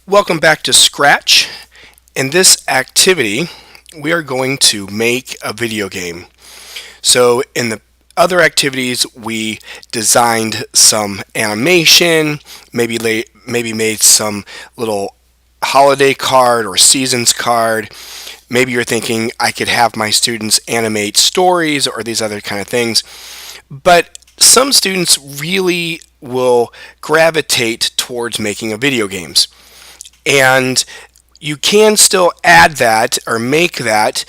Welcome back to Scratch. In this activity, we are going to make a video game. So in the other activities, we designed some animation, maybe made some little holiday card or seasons card. Maybe you're thinking I could have my students animate stories or these other kind of things. But some students really will gravitate towards making a video games. And you can still add that or make that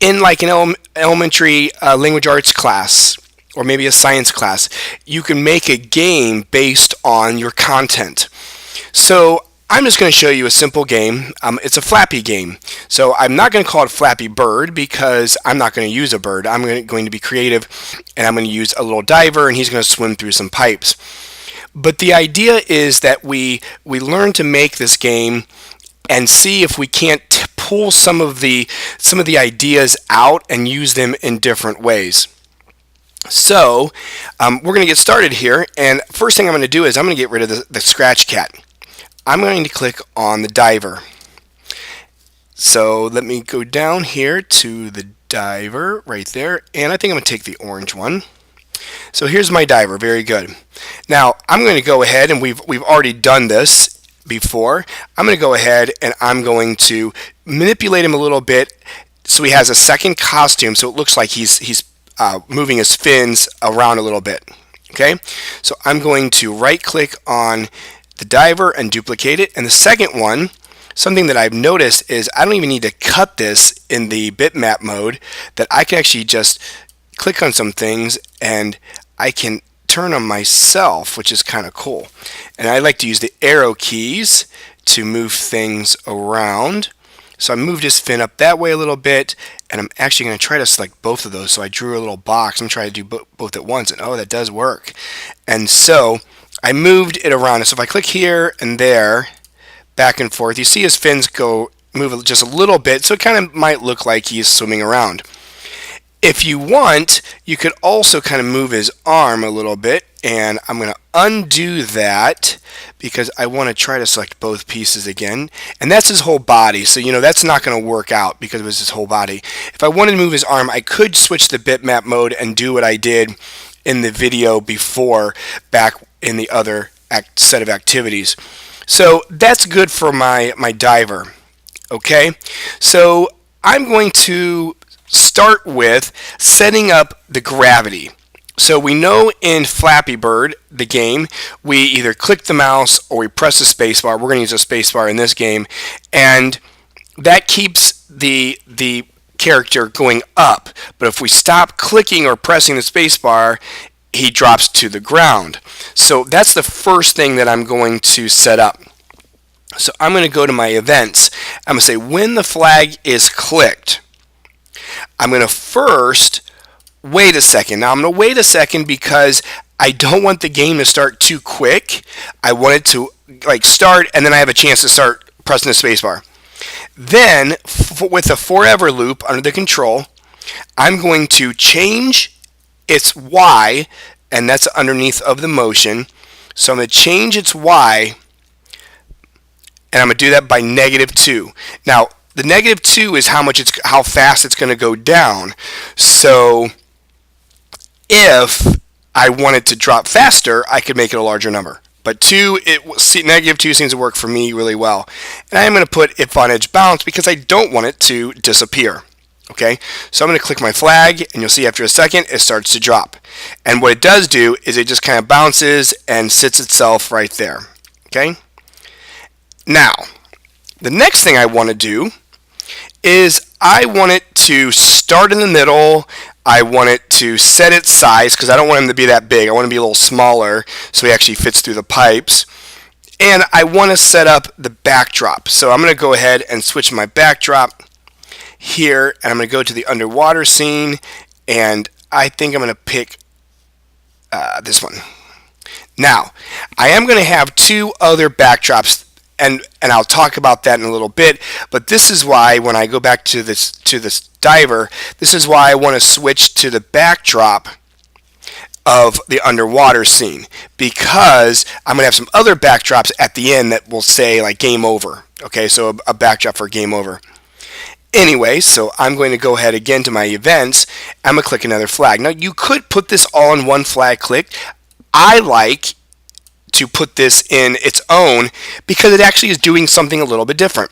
in like an elementary language arts class or maybe a science class. You can make a game based on your content. So I'm just going to show you a simple game. It's a Flappy game. So I'm not going to call it Flappy Bird because I'm not going to use a bird. I'm going to be creative and I'm going to use a little diver and he's going to swim through some pipes. But the idea is that we learn to make this game and see if we can't pull some of the ideas out and use them in different ways. So we're going to get started here, and first thing I'm going to do is I'm going to get rid of the scratch cat. I'm going to click on the diver. So let me go down here to the diver right there, and I think I'm going to take the orange one. So here's my diver, very good. Now I'm going to go ahead, and we've already done this before. I'm going to go ahead and I'm going to manipulate him a little bit so he has a second costume, so it looks like he's moving his fins around a little bit. Okay, so I'm going to right click on the diver and duplicate it. And the second one, something that I've noticed is I don't even need to cut this in the bitmap mode, that I can actually just click on some things and I can turn them myself, which is kind of cool. And I like to use the arrow keys to move things around. So I moved his fin up that way a little bit, and I'm actually going to try to select both of those. So I drew a little box. I'm trying to do both at once, and oh, that does work. And so I moved it around. So if I click here and there, back and forth, you see his fins move just a little bit, so it kind of might look like he's swimming around. If you want, you could also kind of move his arm a little bit, and I'm going to undo that because I want to try to select both pieces again. And that's his whole body, so that's not going to work out because it was his whole body. If I wanted to move his arm, I could switch the bitmap mode and do what I did in the video before, back in the other set of activities. So that's good for my diver. Okay, so I'm going to start with setting up the gravity. So we know in Flappy Bird, the game, we either click the mouse or we press the spacebar. We're going to use a spacebar in this game, and that keeps the character going up. But if we stop clicking or pressing the spacebar, he drops to the ground. So that's the first thing that I'm going to set up. So I'm going to go to my events. I'm going to say when the flag is clicked, I'm going to first wait a second. Now I'm going to wait a second because I don't want the game to start too quick. I want it to start and then I have a chance to start pressing the spacebar. Then with the forever loop under the control, I'm going to change its Y, and that's underneath of the motion. So I'm going to change its Y, and I'm going to do that by -2. Now the -2 is how fast it's going to go down. So if I wanted to drop faster, I could make it a larger number. But -2 seems to work for me really well. And I'm going to put if on edge bounce because I don't want it to disappear. Okay, so I'm going to click my flag, and you'll see after a second it starts to drop. And what it does do is it just kind of bounces and sits itself right there. Okay. Now, the next thing I want to do is I want it to start in the middle. I want it to set its size because I don't want him to be that big. I want him to be a little smaller so he actually fits through the pipes. And I want to set up the backdrop. So I'm going to go ahead and switch my backdrop here, and I'm going to go to the underwater scene, and I think I'm going to pick this one. Now, I am going to have two other backdrops, and I'll talk about that in a little bit, but this is why when I go back to this diver, this is why I want to switch to the backdrop of the underwater scene, because I'm going to have some other backdrops at the end that will say like game over. Okay, so a backdrop for game over. Anyway, so I'm going to go ahead again to my events. I'm going to click another flag. Now you could put this all in one flag click. I like to put this in its own because it actually is doing something a little bit different.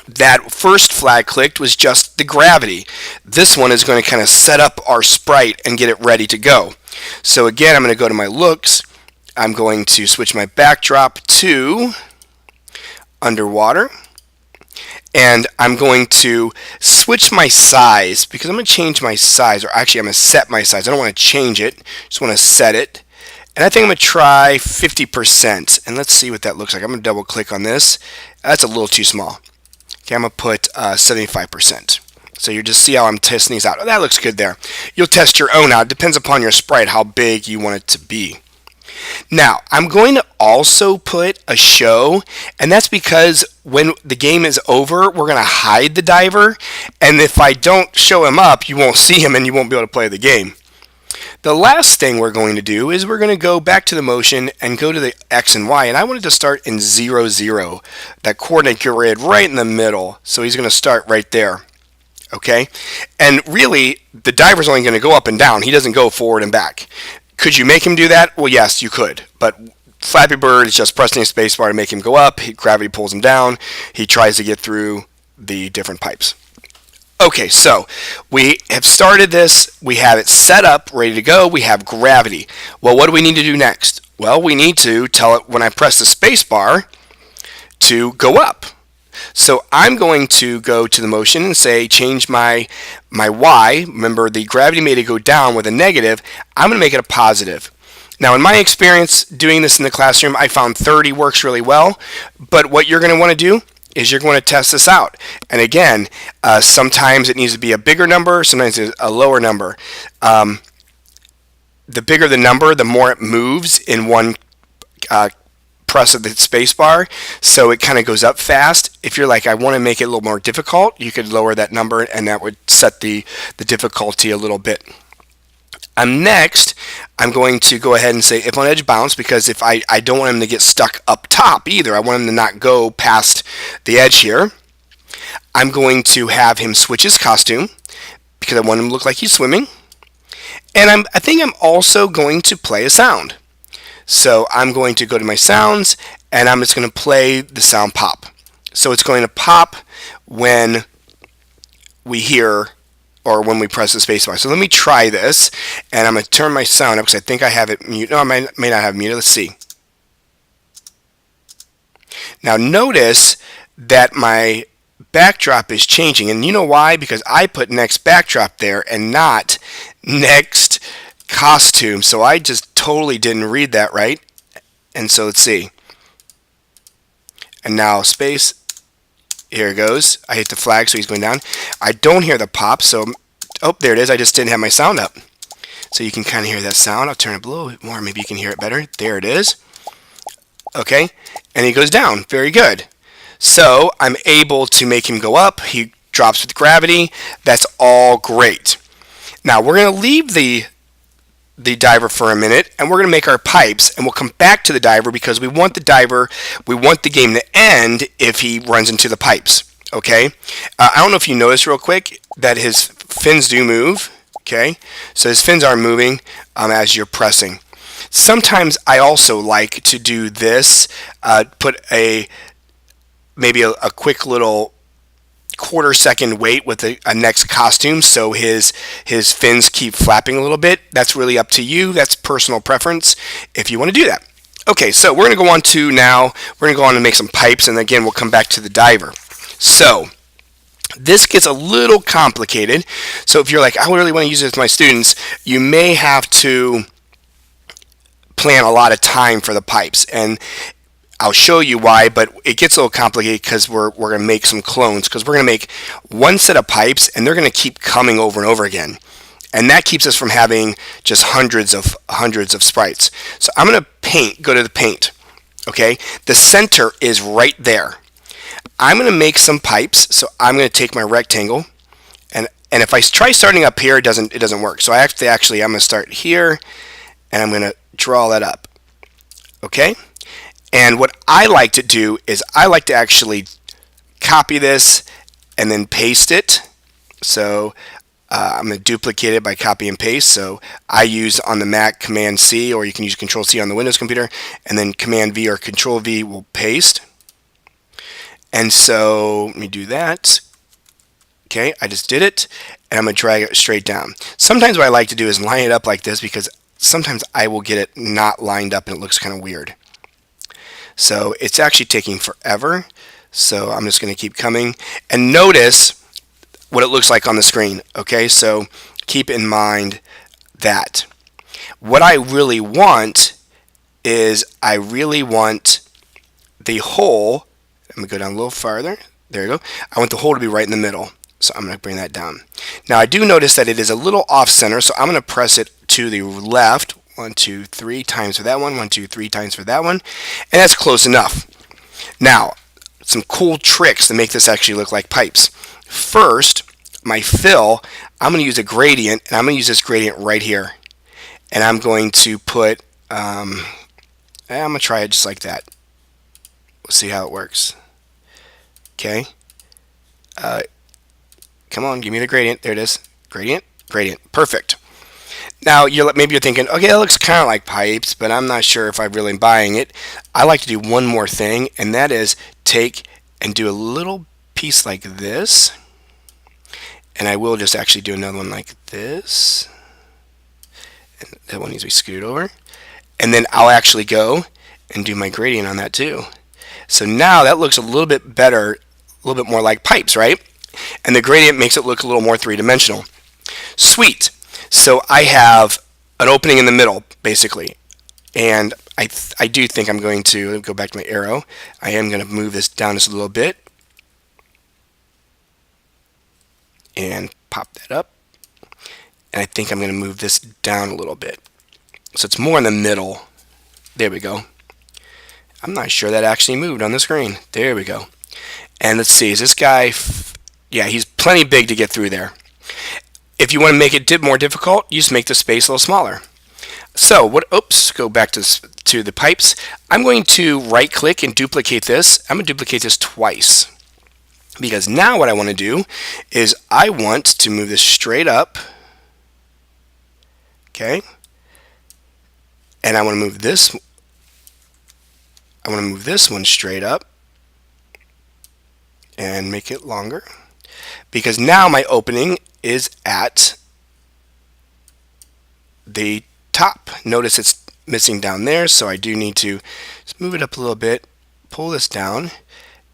That first flag clicked was just the gravity. This one is going to kind of set up our sprite and get it ready to go. So again, I'm going to go to my looks. I'm going to switch my backdrop to underwater. And I'm going to switch my size because I'm going to change my size, or actually I'm going to set my size. I don't want to change it, just want to set it. And I think I'm going to try 50%. And let's see what that looks like. I'm going to double click on this. That's a little too small. Okay, I'm going to put 75%. So you just see how I'm testing these out. Oh, that looks good there. You'll test your own out. It depends upon your sprite how big you want it to be. Now, I'm going to also put a show, and that's because when the game is over, we're going to hide the diver, and if I don't show him up, you won't see him and you won't be able to play the game. The last thing we're going to do is we're going to go back to the motion and go to the X and Y, and I wanted to start in 0, 0, that coordinate grid right in the middle, so he's going to start right there. Okay, and really the diver's only going to go up and down. He doesn't go forward and back. Could you make him do that? Well, yes, you could, but Flappy Bird is just pressing a spacebar to make him go up. Gravity pulls him down. He tries to get through the different pipes. Okay, so we have started this. We have it set up, ready to go. We have gravity. Well, what do we need to do next? Well, we need to tell it when I press the spacebar to go up. So I'm going to go to the motion and say change my Y. Remember, the gravity made it go down with a negative. I'm going to make it a positive. Now, in my experience doing this in the classroom, I found 30 works really well. But what you're going to want to do is you're going to test this out. And again, sometimes it needs to be a bigger number, sometimes it's a lower number. The bigger the number, the more it moves in one press of the spacebar, so it kind of goes up fast. If you're like, I want to make it a little more difficult, you could lower that number, and that would set the difficulty a little bit. Next, I'm going to go ahead and say if on edge bounce, because if I don't want him to get stuck up top either. I want him to not go past the edge here. I'm going to have him switch his costume because I want him to look like he's swimming. And I think I'm also going to play a sound. So I'm going to go to my sounds, and I'm just going to play the sound pop. So it's going to pop when we hear or when we press the spacebar. So let me try this, and I'm going to turn my sound up because I think I have it muted. No, I may not have it muted. Let's see. Now notice that my backdrop is changing, and you know why? Because I put next backdrop there and not next costume, so I just totally didn't read that right. And so let's see. And now space. Here it goes. I hit the flag, so he's going down. I don't hear the pop, so oh, there it is. I just didn't have my sound up. So you can kind of hear that sound. I'll turn it up a little bit more. Maybe you can hear it better. There it is. Okay, and he goes down. Very good. So I'm able to make him go up. He drops with gravity. That's all great. Now we're going to leave the diver for a minute, and we're going to make our pipes, and we'll come back to the diver because we want the game to end if he runs into the pipes. Okay, I don't know if you noticed real quick that his fins do move. Okay, so his fins are moving as you're pressing. Sometimes I also like to do this, put maybe a quick little quarter-second wait with a next costume so his fins keep flapping a little bit. That's really up to you. That's personal preference if you want to do that. Okay, so we're going to go on to now, we're going to go on and make some pipes, and again, we'll come back to the diver. So this gets a little complicated. So if you're like, I really want to use this with my students, you may have to plan a lot of time for the pipes. And I'll show you why, but it gets a little complicated because we're going to make some clones, because we're going to make one set of pipes and they're going to keep coming over and over again. And that keeps us from having just hundreds of sprites. So I'm going to go to the paint. Okay, the center is right there. I'm going to make some pipes, so I'm going to take my rectangle, and if I try starting up here, it doesn't work. So I'm going to start here, and I'm going to draw that up. Okay? And what I like to do is I like to actually copy this and then paste it. So I'm going to duplicate it by copy and paste. So I use on the Mac Command C, or you can use Control C on the Windows computer, and then Command V or Control V will paste. And so let me do that. Okay, I just did it, and I'm going to drag it straight down. Sometimes what I like to do is line it up like this, because sometimes I will get it not lined up and it looks kind of weird. So it's actually taking forever. So I'm just going to keep coming. And notice what it looks like on the screen. Okay, so keep in mind that. What I really want is I really want the hole. I'm going to go down a little farther. There you go. I want the hole to be right in the middle. So I'm going to bring that down. Now I do notice that it is a little off center, so I'm going to press it to the left. 1, 2, 3 times for that one. 1, 2, 3 times for that one. And that's close enough. Now, some cool tricks to make this actually look like pipes. First, my fill, I'm going to use a gradient, and I'm going to use this gradient right here. And I'm going to put, I'm going to try it just like that. We'll see how it works. Okay. Come on, give me the gradient. There it is. Gradient, gradient. Perfect. Now, maybe you're thinking, okay, that looks kind of like pipes, but I'm not sure if I'm really buying it. I like to do one more thing, and that is take and do a little piece like this. And I will just actually do another one like this. And that one needs to be scooted over. And then I'll actually go and do my gradient on that too. So now that looks a little bit better, a little bit more like pipes, right? And the gradient makes it look a little more three-dimensional. Sweet. So I have an opening in the middle, basically. And I do think I'm going to go back to my arrow. I am going to move this down just a little bit. And pop that up. And I think I'm going to move this down a little bit. So it's more in the middle. There we go. I'm not sure that actually moved on the screen. There we go. And let's see, is this guy... Yeah, he's plenty big to get through there. If you want to make it more difficult, you just make the space a little smaller. So, go back to the pipes. I'm going to right click and duplicate this. I'm going to duplicate this twice. Because now what I want to do is I want to move this straight up. Okay. And I want to move this. I want to move this one straight up and make it longer. Because now my opening is at the top. Notice it's missing down there, so I do need to just move it up a little bit, pull this down,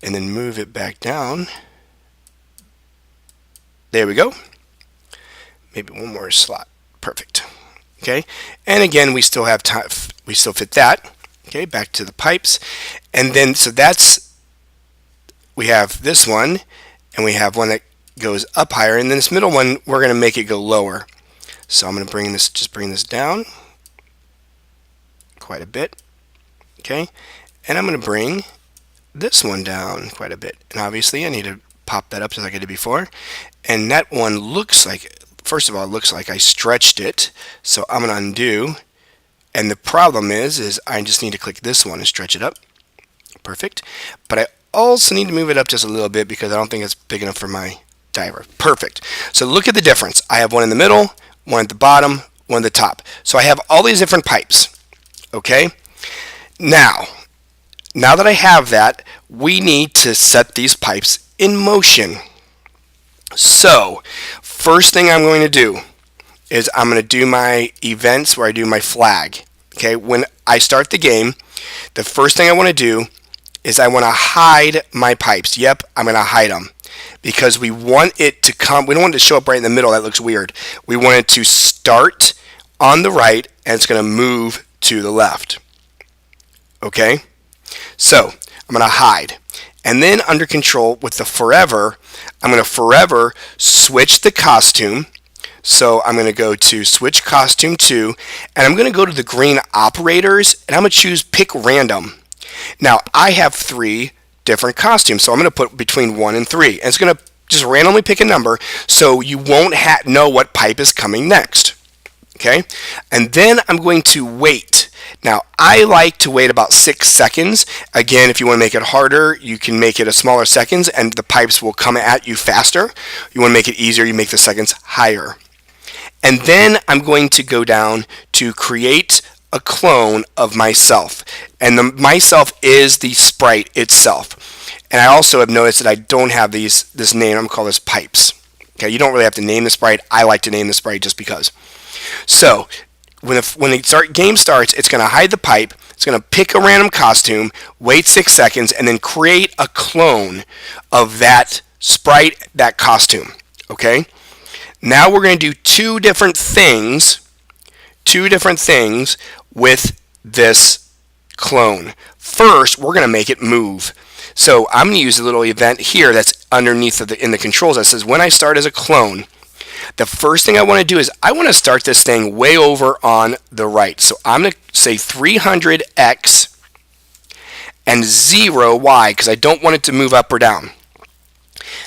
and then move it back down. There we go. Maybe one more slot. Perfect. Okay, and again we still have time. We still fit that. Okay, back to the pipes, and then so we have this one, and we have one that goes up higher, and then this middle one we're going to make it go lower. So I'm going to bring this down quite a bit. Okay, and I'm going to bring this one down quite a bit, and obviously I need to pop that up just like I did before. And that one looks like, first of all, it looks like I stretched it, so I'm going to undo. And the problem is I just need to click this one and stretch it up. Perfect. But I also need to move it up just a little bit because I don't think it's big enough for my diver. Perfect. So look at the difference. I have one in the middle, one at the bottom, one at the top. So I have all these different pipes. Okay? Now that I have that, we need to set these pipes in motion. So, first thing I'm going to do is I'm going to do my events where I do my flag. Okay? When I start the game, the first thing I want to do is I want to hide my pipes. Yep, I'm going to hide them. Because we want it to come, we don't want it to show up right in the middle, that looks weird. We want it to start on the right and it's going to move to the left. Okay? So, I'm going to hide. And then under control with the forever, I'm going to forever switch the costume. So I'm going to go to switch costume to, and I'm going to go to the green operators, and I'm going to choose pick random. Now, I have 3 different costumes, so I'm going to put between 1 and 3. And it's going to just randomly pick a number so you won't know what pipe is coming next. Okay, and then I'm going to wait. Now, I like to wait about 6 seconds. Again, if you want to make it harder, you can make it a smaller seconds and the pipes will come at you faster. You want to make it easier, you make the seconds higher. And then I'm going to go down to create a clone of myself. And the myself is the sprite itself. And I also have noticed that I don't have this name. I'm going to call this pipes. Okay, you don't really have to name the sprite. I like to name the sprite just because. So when the game starts, it's going to hide the pipe. It's going to pick a random costume, wait 6 seconds, and then create a clone of that sprite, that costume. Okay? Now we're going to do two different things with this clone. First, we're going to make it move. So I'm going to use a little event here that's underneath in the controls that says when I start as a clone, the first thing I want to do is I want to start this thing way over on the right. So I'm going to say 300x and 0y because I don't want it to move up or down.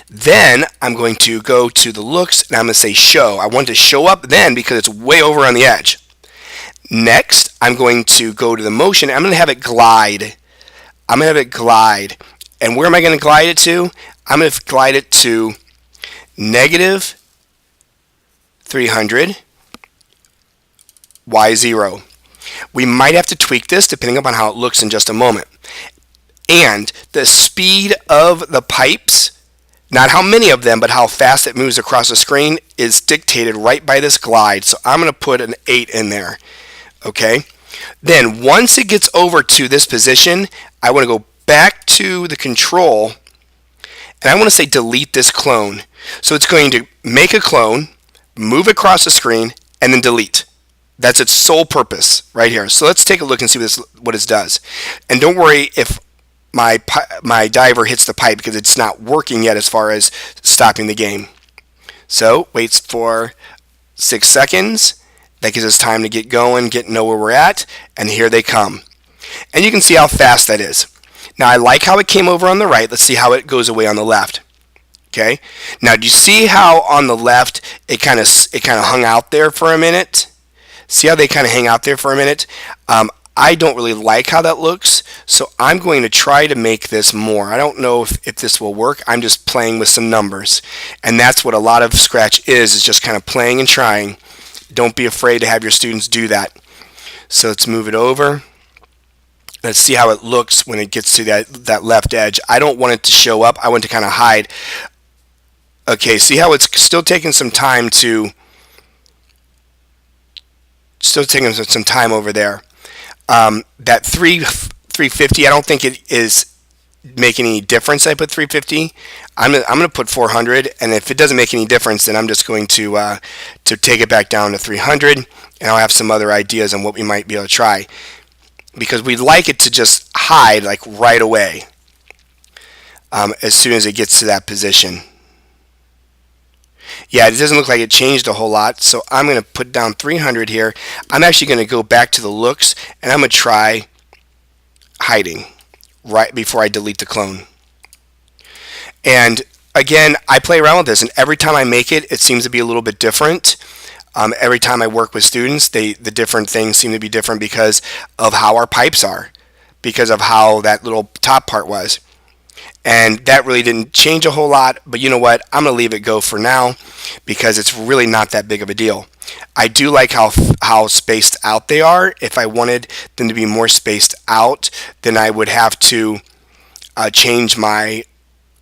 Then I'm going to go to the looks and I'm going to say show. I want it to show up then because it's way over on the edge. Next, I'm going to go to the motion. I'm going to have it glide. And where am I going to glide it to? I'm going to glide it to negative 300 y0. We might have to tweak this depending upon how it looks in just a moment. And the speed of the pipes, not how many of them, but how fast it moves across the screen, is dictated right by this glide. So I'm going to put an 8 in there. Okay? Then once it gets over to this position, I want to go back to the control and I want to say delete this clone. So it's going to make a clone, move across the screen, and then delete. That's its sole purpose right here. So let's take a look and see what this does. And don't worry if my diver hits the pipe because it's not working yet as far as stopping the game. So waits for 6 seconds. That gives us time to get going, know where we're at, and here they come. And you can see how fast that is. Now I like how it came over on the right. Let's see how it goes away on the left. Okay. Now do you see how on the left it kind of hung out there for a minute? See how they kind of hang out there for a minute? I don't really like how that looks, so I'm going to try to make this more. I don't know if this will work. I'm just playing with some numbers, and that's what a lot of Scratch is just kind of playing and trying. Don't be afraid to have your students do that. So let's move it over. Let's see how it looks when it gets to that left edge. I don't want it to show up. I want it to kind of hide. Okay, see how it's still taking some time over there. That 350, I don't think it is making any difference. I put 350. I'm gonna put 400, and if it doesn't make any difference, then I'm just going to take it back down to 300, and I'll have some other ideas on what we might be able to try, because we'd like it to just hide like right away as soon as it gets to that position. Yeah, it doesn't look like it changed a whole lot, so I'm going to put down 300 here. I'm actually going to go back to the looks, and I'm going to try hiding right before I delete the clone. And again, I play around with this, and every time I make it, it seems to be a little bit different. Every time I work with students, the different things seem to be different because of how our pipes are, because of how that little top part was. And that really didn't change a whole lot, but you know what? I'm going to leave it go for now because it's really not that big of a deal. I do like how spaced out they are. If I wanted them to be more spaced out, then I would have to change my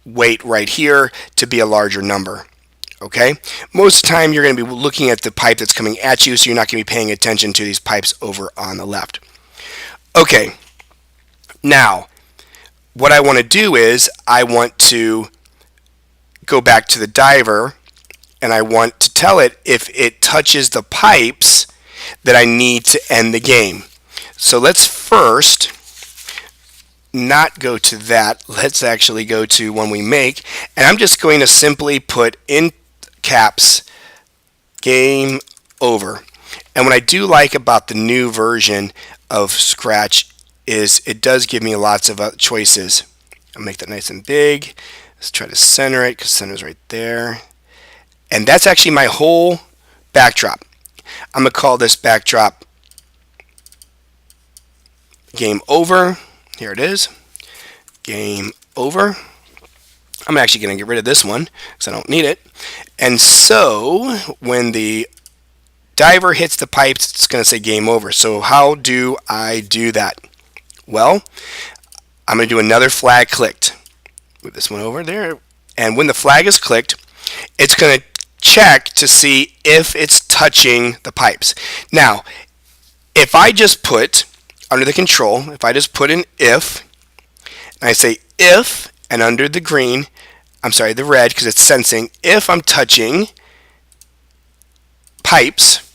weight right here to be a larger number. Okay? Most of the time you're going to be looking at the pipe that's coming at you, so you're not going to be paying attention to these pipes over on the left. Okay. Now, what I want to do is I want to go back to the diver and I want to tell it if it touches the pipes that I need to end the game. So let's first not go to that. Let's actually go to one we make, and I'm just going to simply put in caps game over. And what I do like about the new version of Scratch is it does give me lots of choices. I'll make that nice and big. Let's try to center it because center's right there. And that's actually my whole backdrop. I'm going to call this backdrop game over. Here it is. Game over. I'm actually going to get rid of this one because I don't need it. And so when the diver hits the pipes, it's going to say game over. So how do I do that? Well, I'm going to do another flag clicked. Move this one over there. And when the flag is clicked, it's going to check to see if it's touching the pipes. Now, if I just put under the control, if I just put an if, and I say if, and under the green, I'm sorry, the red, because it's sensing, if I'm touching pipes,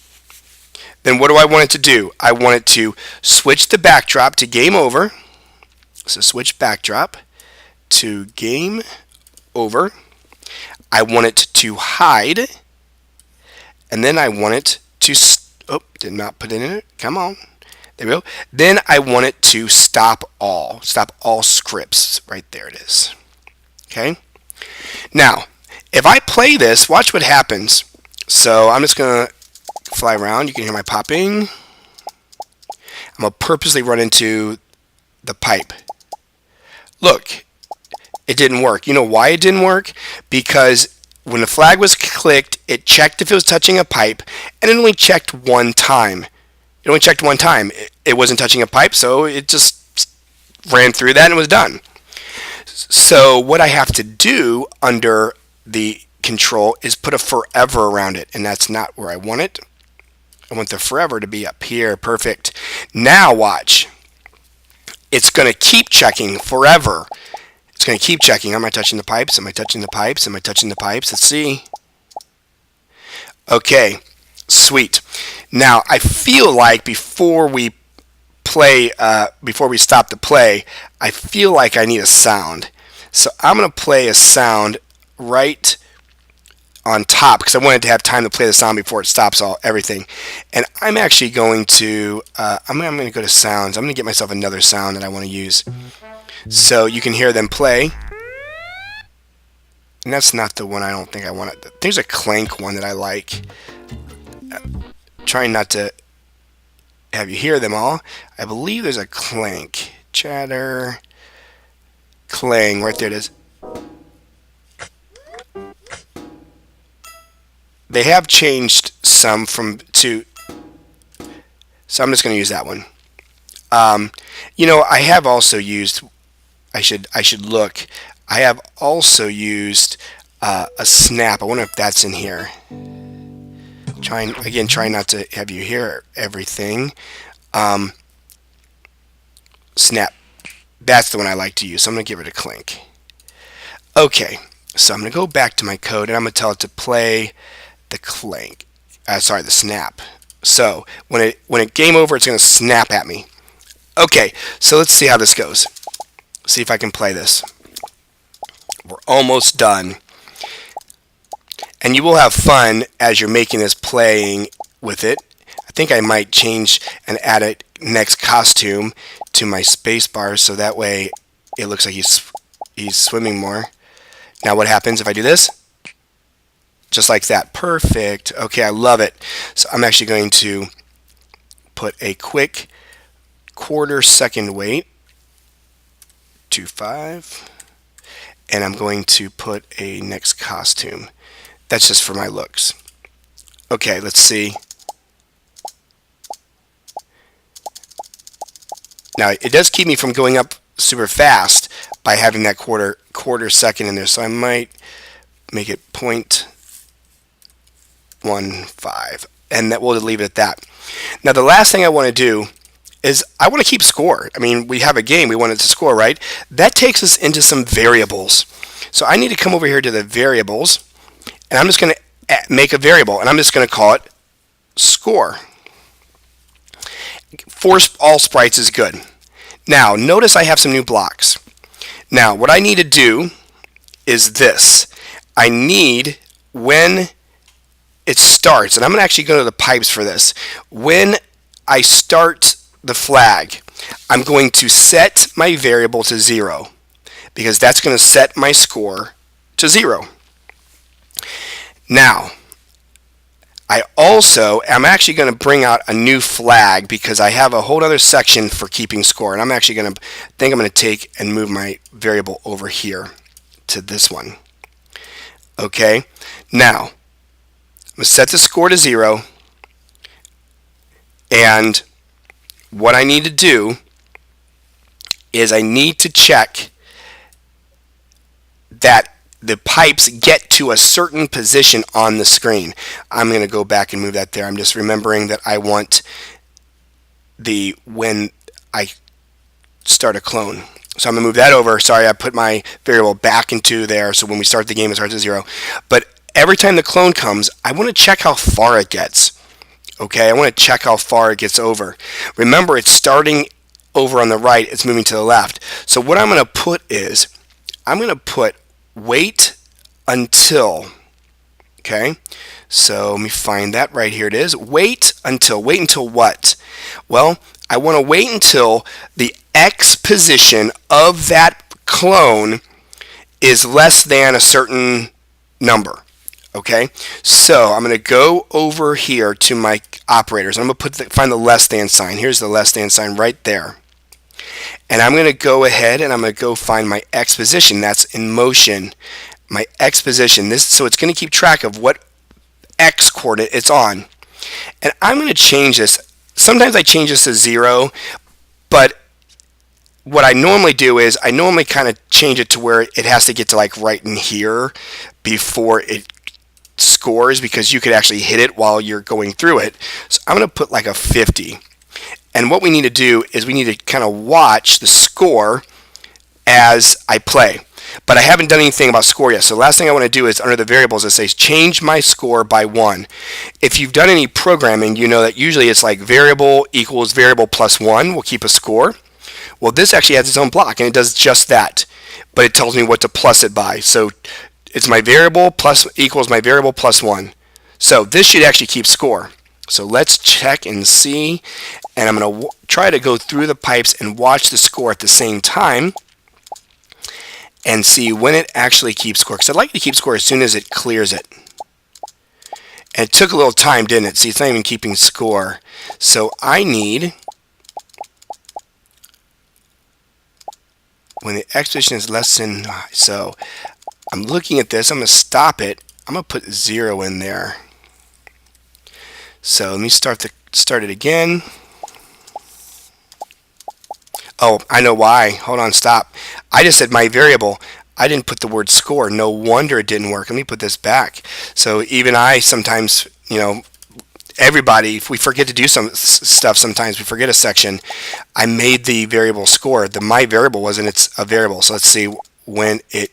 then what do I want it to do? I want it to switch the backdrop to game over. So switch backdrop to game over. I want it to hide, and then I want it to, did not put it in it, come on, there we go. Then I want it to stop all scripts, right there it is, okay? Now, if I play this, watch what happens. So I'm just going to fly around, you can hear my popping. I'm going to purposely run into the pipe. Look, it didn't work. You know why it didn't work? Because when the flag was clicked, it checked if it was touching a pipe, and it only checked one time. It only checked one time. It wasn't touching a pipe, so it just ran through that and it was done. So what I have to do under the control is put a forever around it, and that's not where I want it. I want the forever to be up here. Perfect. Now watch. It's going to keep checking forever. It's going to keep checking. Am I touching the pipes? Am I touching the pipes? Am I touching the pipes? Let's see. Okay, sweet. Now I feel like before we stop the play, I feel like I need a sound. So I'm going to play a sound right on top because I wanted to have time to play the sound before it stops everything. And I'm actually going to I'm going to go to sounds. I'm going to get myself another sound that I want to use. So you can hear them play. And that's not the one I don't think I want. There's a clank one that I like. Trying not to have you hear them all. I believe there's a clank. Chatter. Clang. Right there it is. They have changed some to. So I'm just going to use that one. You know, I have also used. I should look. I have also used a snap. I wonder if that's in here. Trying not to have you hear everything. Snap. That's the one I like to use. So I'm going to give it a clink. Okay. So I'm going to go back to my code and I'm going to tell it to play the clink. The snap. So when it game over, it's going to snap at me. Okay. So let's see how this goes. See if I can play this. We're almost done. And you will have fun as you're making this playing with it. I think I might change and add a next costume to my space bar so that way it looks like he's swimming more. Now what happens if I do this? Just like that. Perfect. Okay, I love it. So I'm actually going to put a quick quarter-second wait. 2.5. And I'm going to put a next costume. That's just for my looks. Okay, let's see. Now it does keep me from going up super fast by having that quarter second in there, so I might make it 0.15, and that we'll leave it at that. Now the last thing I want to do is I want to keep score. I mean, we have a game, we want it to score, right? That takes us into some variables. So I need to come over here to the variables, and I'm just going to make a variable, and I'm just going to call it score. For all sprites is good. Now, notice I have some new blocks. Now, what I need to do is this. I need, when it starts, and I'm going to actually go to the pipes for this. When I start the flag, I'm going to set my variable to 0 because that's going to set my score to 0. Now, I'm actually going to bring out a new flag because I have a whole other section for keeping score. And I'm actually going to I'm going to take and move my variable over here to this one. Okay, now I'm going to set the score to 0. And what I need to do is I need to check that the pipes get to a certain position on the screen. I'm going to go back and move that there. I'm just remembering that I want when I start a clone. So I'm going to move that over. Sorry, I put my variable back into there, so when we start the game it starts at 0. But every time the clone comes, I want to check how far it gets. Okay, I want to check how far it gets over. Remember, it's starting over on the right, it's moving to the left. So what I'm going to put is, I'm going to put wait until. Okay, so let me find that right here. It is wait until. Wait until what? Well, I want to wait until the X position of that clone is less than a certain number. Okay, so I'm going to go over here to my operators. I'm going to find the less than sign. Here's the less than sign right there. And I'm going to go ahead and I'm going to go find my X position. That's in motion. My X position. So it's going to keep track of what X coordinate it's on. And I'm going to change this. Sometimes I change this to 0, but what I normally do is I normally kind of change it to where it has to get to like right in here before it scores, because you could actually hit it while you're going through it. So I'm going to put like a 50. And what we need to do is we need to kind of watch the score as I play. But I haven't done anything about score yet. So the last thing I want to do is under the variables it says change my score by 1. If you've done any programming, you know that usually it's like variable equals variable plus 1 will keep a score. Well, this actually has its own block and it does just that. But it tells me what to plus it by. So it's my variable plus equals my variable plus 1. So this should actually keep score. So let's check and see. And I'm going to try to go through the pipes and watch the score at the same time and see when it actually keeps score. Because I'd like to keep score as soon as it clears it. And it took a little time, didn't it? See, it's not even keeping score. So I need, when the X position is less than, so I'm looking at this, I'm going to stop it. I'm going to put 0 in there. So let me start it again. Oh, I know why. Hold on, stop. I just said my variable. I didn't put the word score. No wonder it didn't work. Let me put this back. So even I sometimes, everybody, if we forget to do some stuff sometimes, we forget a section. I made the variable score. My variable wasn't, it's a variable. So let's see when it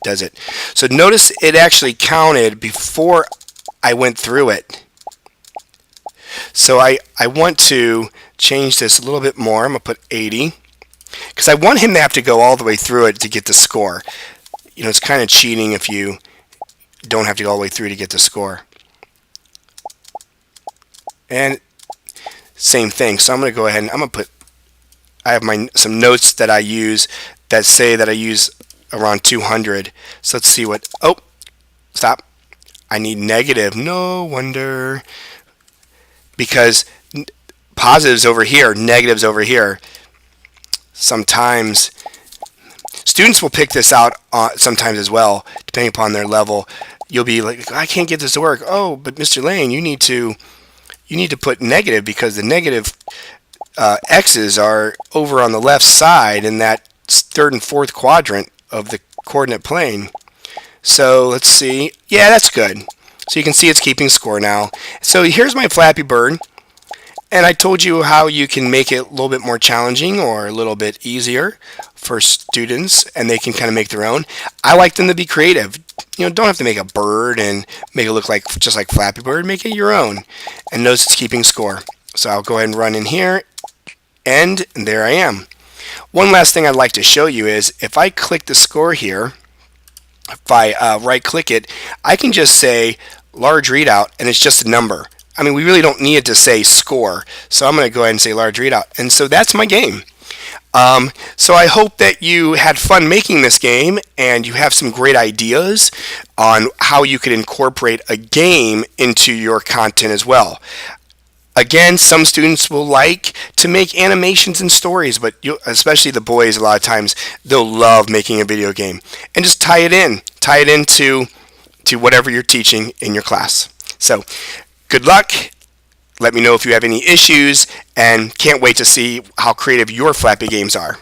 does it. So notice it actually counted before I went through it. So I want to change this a little bit more. I'm going to put 80 because I want him to have to go all the way through it to get the score. It's kind of cheating if you don't have to go all the way through to get the score. And same thing. So I'm going to go ahead and I'm going to put, I have some notes that I use that say that I use around 200. So let's see what, oh, stop. I need negative. No wonder. Because positives over here, negatives over here. Sometimes students will pick this out sometimes as well, depending upon their level. You'll be like, I can't get this to work. Oh, but Mr. Lane, you need to put negative because the negative x's are over on the left side in that third and fourth quadrant of the coordinate plane. So let's see. Yeah, that's good. So you can see it's keeping score now. So here's my Flappy Bird. And I told you how you can make it a little bit more challenging or a little bit easier for students, and they can kind of make their own. I like them to be creative. Don't have to make a bird and make it look like just like Flappy Bird. Make it your own. And notice it's keeping score. So I'll go ahead and run in here, and there I am. One last thing I'd like to show you is if I click the score here, if I right-click it, I can just say large readout, and it's just a number. I mean, we really don't need it to say score. So I'm going to go ahead and say large readout. And so that's my game. So I hope that you had fun making this game and you have some great ideas on how you could incorporate a game into your content as well. Again, some students will like to make animations and stories, but especially the boys, a lot of times they'll love making a video game and just tie it into to whatever you're teaching in your class. So, good luck. Let me know if you have any issues, and can't wait to see how creative your Flappy games are.